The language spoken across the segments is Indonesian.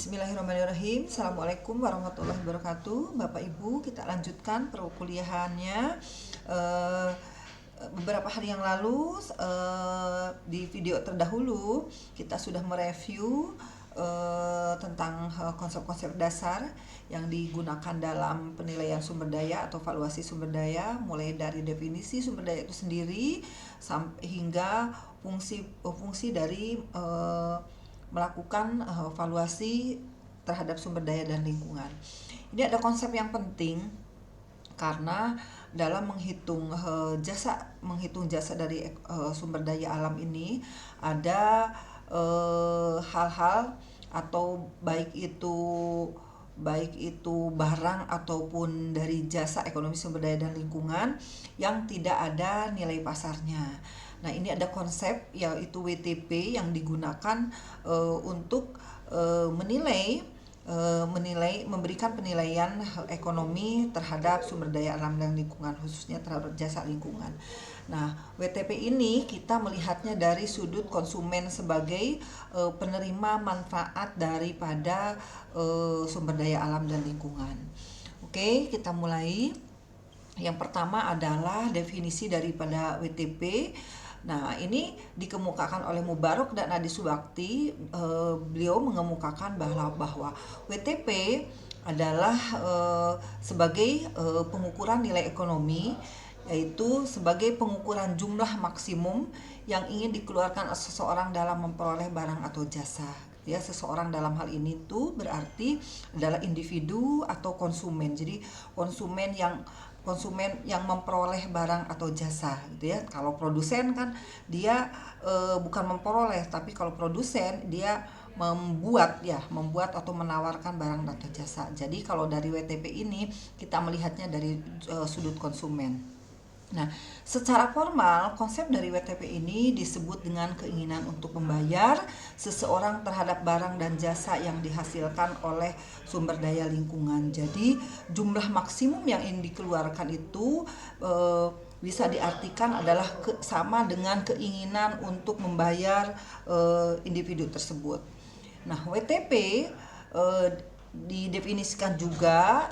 Bismillahirrahmanirrahim. Assalamualaikum warahmatullahi wabarakatuh. Bapak Ibu, kita lanjutkan perkuliahannya. Beberapa hari yang lalu di video terdahulu kita sudah mereview tentang konsep-konsep dasar yang digunakan dalam penilaian sumber daya atau valuasi sumber daya, mulai dari definisi sumber daya itu sendiri sampai hingga fungsi dari melakukan valuasi terhadap sumber daya dan lingkungan. Ini ada konsep yang penting karena dalam menghitung jasa dari sumber daya alam ini ada hal-hal atau baik itu barang ataupun dari jasa ekonomi sumber daya dan lingkungan yang tidak ada nilai pasarnya. Nah, ini ada konsep yaitu WTP yang digunakan untuk memberikan penilaian ekonomi terhadap sumber daya alam dan lingkungan, khususnya terhadap jasa lingkungan. Nah, WTP ini kita melihatnya dari sudut konsumen sebagai penerima manfaat daripada sumber daya alam dan lingkungan. Oke, kita mulai. Yang pertama adalah definisi daripada WTP. Nah, ini dikemukakan oleh Mubarok dan Adi Subakti. Beliau mengemukakan bahwa WTP adalah sebagai pengukuran nilai ekonomi, yaitu sebagai pengukuran jumlah maksimum yang ingin dikeluarkan seseorang dalam memperoleh barang atau jasa. Ya, seseorang dalam hal ini tuh berarti adalah individu atau konsumen. Jadi konsumen yang memperoleh barang atau jasa gitu ya. Kalau produsen kan dia bukan memperoleh, tapi kalau produsen dia membuat atau menawarkan barang atau jasa. Jadi kalau dari WTP ini kita melihatnya dari sudut konsumen. Nah, secara formal konsep dari WTP ini disebut dengan keinginan untuk membayar seseorang terhadap barang dan jasa yang dihasilkan oleh sumber daya lingkungan. Jadi jumlah maksimum yang ingin dikeluarkan itu bisa diartikan adalah sama dengan keinginan untuk membayar individu tersebut. Nah, WTP didefinisikan juga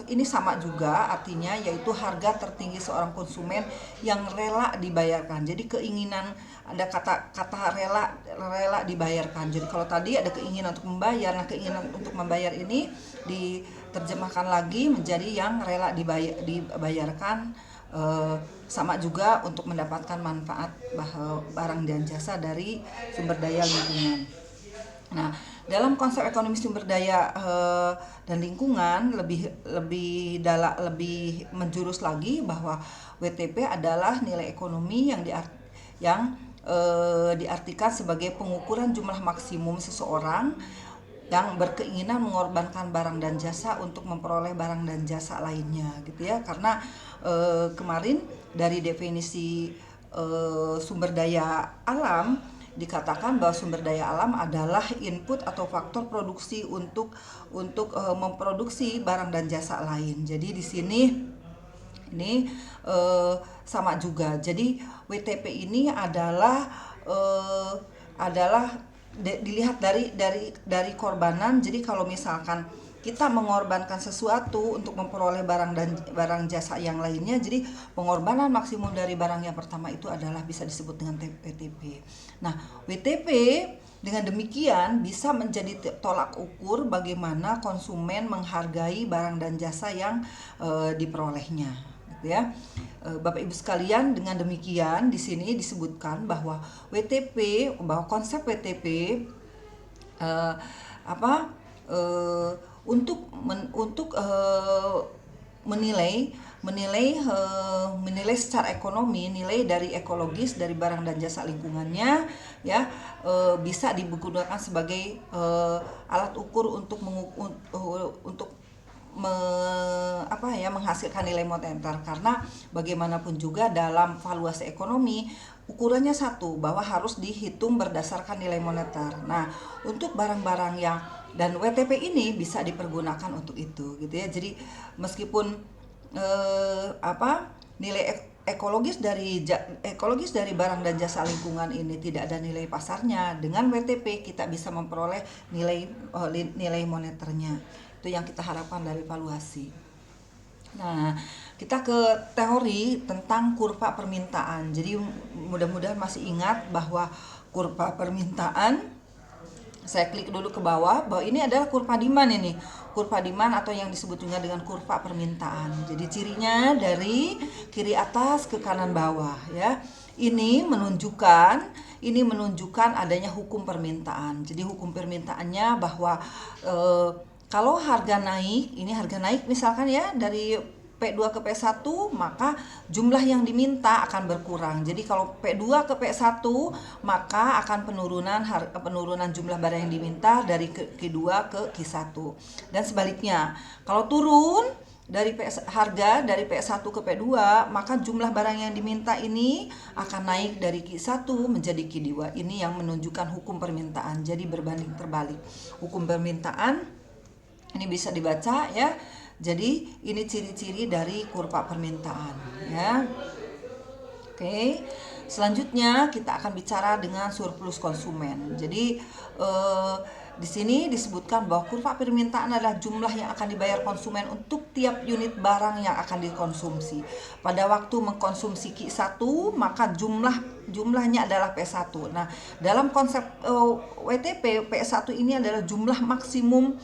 ini sama juga artinya, yaitu harga tertinggi seorang konsumen yang rela dibayarkan. Jadi keinginan, ada kata rela dibayarkan. Jadi kalau tadi ada keinginan untuk membayar, nah keinginan untuk membayar ini diterjemahkan lagi menjadi yang rela dibayarkan. Sama juga untuk mendapatkan manfaat barang dan jasa dari sumber daya lingkungan. Nah, dalam konsep ekonomi sumber daya dan lingkungan lebih menjurus lagi bahwa WTP adalah nilai ekonomi yang diartikan sebagai pengukuran jumlah maksimum seseorang yang berkeinginan mengorbankan barang dan jasa untuk memperoleh barang dan jasa lainnya gitu ya. Karena kemarin dari definisi sumber daya alam dikatakan bahwa sumber daya alam adalah input atau faktor produksi untuk memproduksi barang dan jasa lain. Jadi di sini ini sama juga. Jadi WTP ini adalah dilihat dari korbanan. Jadi kalau misalkan kita mengorbankan sesuatu untuk memperoleh barang jasa yang lainnya, jadi pengorbanan maksimum dari barang yang pertama itu adalah bisa disebut dengan WTP. Nah, WTP dengan demikian bisa menjadi tolak ukur bagaimana konsumen menghargai barang dan jasa yang diperolehnya, gitu ya. Bapak Ibu sekalian, dengan demikian di sini disebutkan bahwa konsep WTP untuk menilai secara ekonomi, nilai dari ekologis dari barang dan jasa lingkungannya ya, bisa digunakan sebagai alat ukur untuk menghasilkan nilai moneter. Karena bagaimanapun juga dalam valuasi ekonomi ukurannya satu, bahwa harus dihitung berdasarkan nilai moneter. Nah, untuk barang-barang dan WTP ini bisa dipergunakan untuk itu gitu ya. Jadi meskipun ekologis dari barang dan jasa lingkungan ini tidak ada nilai pasarnya, dengan WTP kita bisa memperoleh nilai moneternya. Itu yang kita harapkan dari valuasi. Nah, kita ke teori tentang kurva permintaan. Jadi mudah-mudahan masih ingat bahwa kurva permintaan, saya klik dulu ke bawah, bahwa ini adalah kurva demand ini. Kurva demand atau yang disebut juga dengan kurva permintaan. Jadi cirinya dari kiri atas ke kanan bawah ya. Ini menunjukkan adanya hukum permintaan. Jadi hukum permintaannya bahwa kalau harga naik, ini harga naik misalkan ya dari P2 ke P1, maka jumlah yang diminta akan berkurang. Jadi kalau P2 ke P1, maka akan penurunan jumlah barang yang diminta dari Q2 ke Q1. Dan sebaliknya, kalau turun harga dari P1 ke P2, maka jumlah barang yang diminta ini akan naik dari Q1 menjadi Q2. Ini yang menunjukkan hukum permintaan. Jadi berbanding terbalik. Hukum permintaan ini bisa dibaca ya. Jadi ini ciri-ciri dari kurva permintaan ya. Oke. Selanjutnya kita akan bicara dengan surplus konsumen. Jadi di sini disebutkan bahwa kurva permintaan adalah jumlah yang akan dibayar konsumen untuk tiap unit barang yang akan dikonsumsi. Pada waktu mengkonsumsi Q1, maka jumlahnya adalah P1. Nah, dalam konsep WTP, P1 ini adalah jumlah maksimum,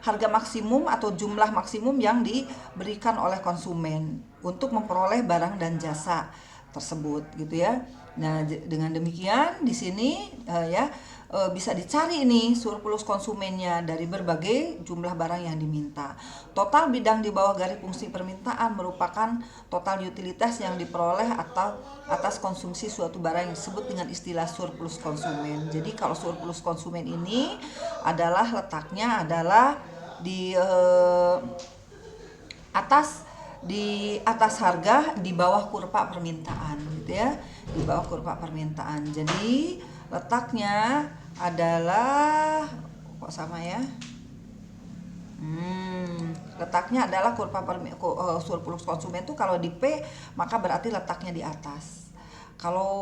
harga maksimum atau jumlah maksimum yang diberikan oleh konsumen untuk memperoleh barang dan jasa tersebut gitu ya. Nah, dengan demikian di sini bisa dicari ini surplus konsumennya dari berbagai jumlah barang yang diminta. Total bidang di bawah garis fungsi permintaan merupakan total utilitas yang diperoleh atau atas konsumsi suatu barang yang disebut dengan istilah surplus konsumen. Jadi kalau surplus konsumen ini letaknya adalah di atas harga di bawah kurva permintaan gitu ya, di bawah kurva permintaan. Jadi letaknya adalah letaknya adalah kurva surplus konsumen itu kalau di P maka berarti letaknya di atas. Kalau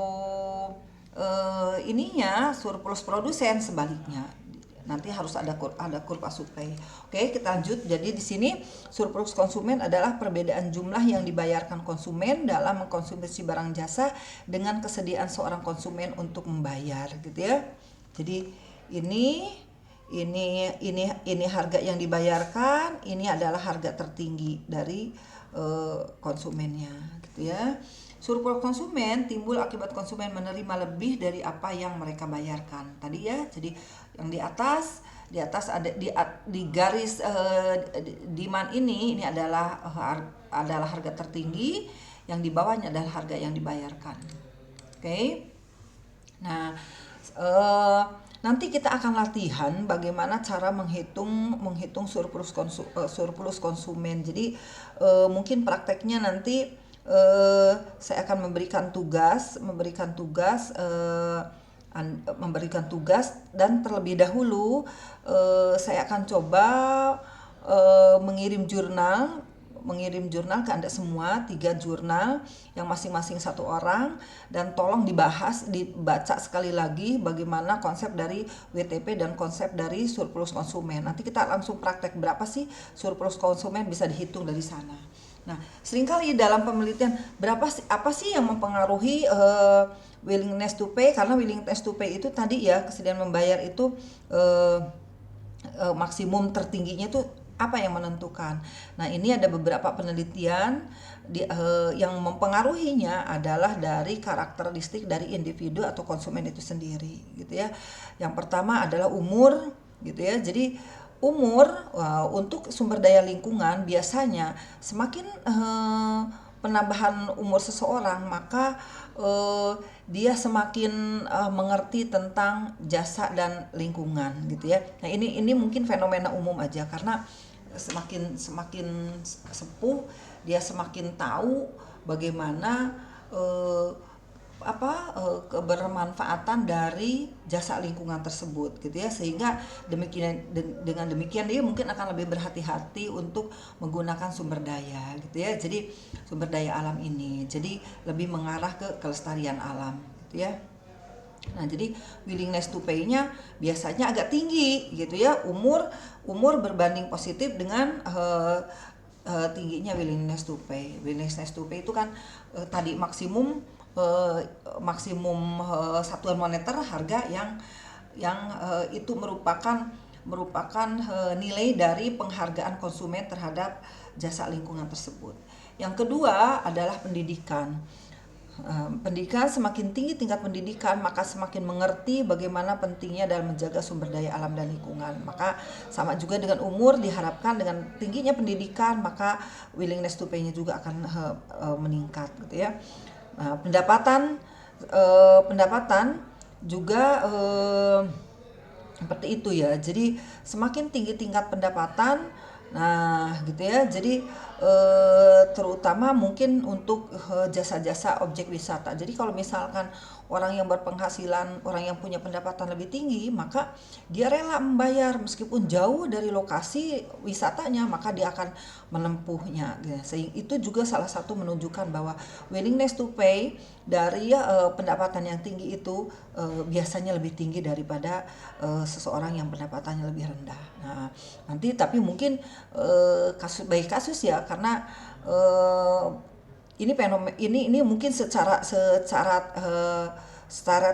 ininya surplus produsen sebaliknya. Nanti harus ada kurva supply. Oke, kita lanjut. Jadi di sini surplus konsumen adalah perbedaan jumlah yang dibayarkan konsumen dalam mengkonsumsi barang jasa dengan kesediaan seorang konsumen untuk membayar, gitu ya. Jadi ini harga yang dibayarkan, ini adalah harga tertinggi dari konsumennya, gitu ya. Surplus konsumen timbul akibat konsumen menerima lebih dari apa yang mereka bayarkan tadi ya. Jadi yang di atas ada di garis demand ini adalah harga tertinggi, yang di bawahnya adalah harga yang dibayarkan. Oke. Nah, nanti kita akan latihan bagaimana cara menghitung surplus konsumen. Jadi mungkin prakteknya nanti saya akan memberikan tugas dan terlebih dahulu saya akan coba mengirim jurnal ke Anda semua, 3 jurnal yang masing-masing 1 orang, dan tolong dibaca sekali lagi bagaimana konsep dari WTP dan konsep dari surplus konsumen. Nanti kita langsung praktek berapa sih surplus konsumen, bisa dihitung dari sana. Nah, seringkali dalam penelitian apa sih yang mempengaruhi willingness to pay, karena willingness to pay itu tadi ya, kesediaan membayar itu maksimum tertingginya itu apa yang menentukan. Nah, ini ada beberapa penelitian yang mempengaruhinya adalah dari karakteristik dari individu atau konsumen itu sendiri, gitu ya. Yang pertama adalah umur, gitu ya. Jadi umur untuk sumber daya lingkungan biasanya semakin penambahan umur seseorang, maka dia semakin mengerti tentang jasa dan lingkungan, gitu ya. Nah, ini mungkin fenomena umum aja, karena semakin sepuh dia semakin tahu bagaimana kebermanfaatan dari jasa lingkungan tersebut gitu ya, sehingga dengan demikian dia mungkin akan lebih berhati-hati untuk menggunakan sumber daya gitu ya. Jadi sumber daya alam ini jadi lebih mengarah ke kelestarian alam gitu ya. Nah, jadi willingness to pay-nya biasanya agak tinggi gitu ya. Umur berbanding positif dengan tingginya willingness to pay. Willingness to pay itu kan tadi uh, maksimum satuan moneter harga yang itu merupakan nilai dari penghargaan konsumen terhadap jasa lingkungan tersebut. Yang kedua adalah pendidikan. Pendidikan, semakin tinggi tingkat pendidikan maka semakin mengerti bagaimana pentingnya dalam menjaga sumber daya alam dan lingkungan. Maka sama juga dengan umur, diharapkan dengan tingginya pendidikan maka willingness to pay-nya juga akan meningkat gitu ya. Nah, pendapatan juga seperti itu ya. Jadi semakin tinggi tingkat pendapatan, nah gitu ya. Jadi terutama mungkin untuk jasa-jasa objek wisata. Jadi kalau misalkan orang yang berpenghasilan, orang yang punya pendapatan lebih tinggi, maka dia rela membayar meskipun jauh dari lokasi wisatanya, maka dia akan menempuhnya. Sehingga itu juga salah satu menunjukkan bahwa willingness to pay dari pendapatan yang tinggi itu biasanya lebih tinggi daripada seseorang yang pendapatannya lebih rendah. Nah, nanti tapi mungkin kasus ya, karena ini mungkin secara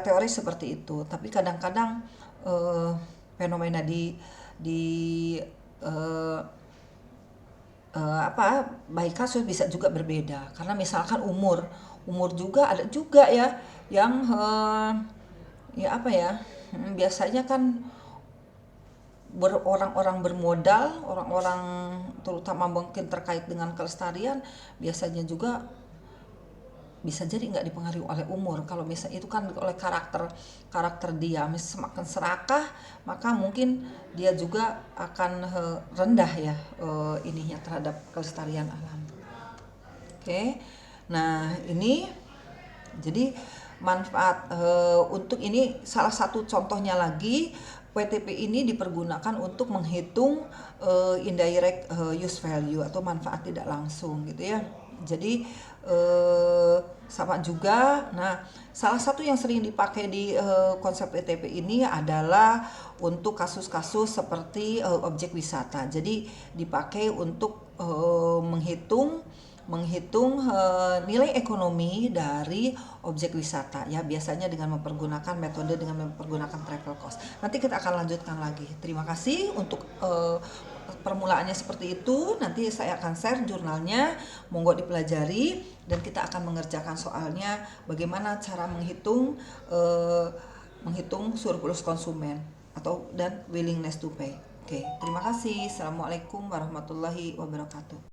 teori seperti itu, tapi kadang-kadang fenomena di eh, baik kasus bisa juga berbeda, karena misalkan umur juga ada juga ya yang ya apa ya, biasanya kan orang-orang bermodal, orang-orang terutama mungkin terkait dengan kelestarian, biasanya juga bisa jadi nggak dipengaruhi oleh umur. Kalau misalnya itu kan oleh karakter dia, misalnya semakin serakah maka mungkin dia juga akan rendah ya ininya terhadap kelestarian alam. Oke. Nah, ini jadi manfaat untuk ini salah satu contohnya lagi, WTP ini dipergunakan untuk menghitung indirect use value atau manfaat tidak langsung gitu ya. Jadi sama juga. Nah, salah satu yang sering dipakai di konsep WTP ini adalah untuk kasus-kasus seperti objek wisata. Jadi dipakai untuk menghitung nilai ekonomi dari objek wisata ya, biasanya dengan mempergunakan travel cost. Nanti kita akan lanjutkan lagi. Terima kasih untuk permulaannya seperti itu. Nanti saya akan share jurnalnya, monggo dipelajari, dan kita akan mengerjakan soalnya bagaimana cara menghitung surplus konsumen dan willingness to pay. Oke, terima kasih. Assalamualaikum warahmatullahi wabarakatuh.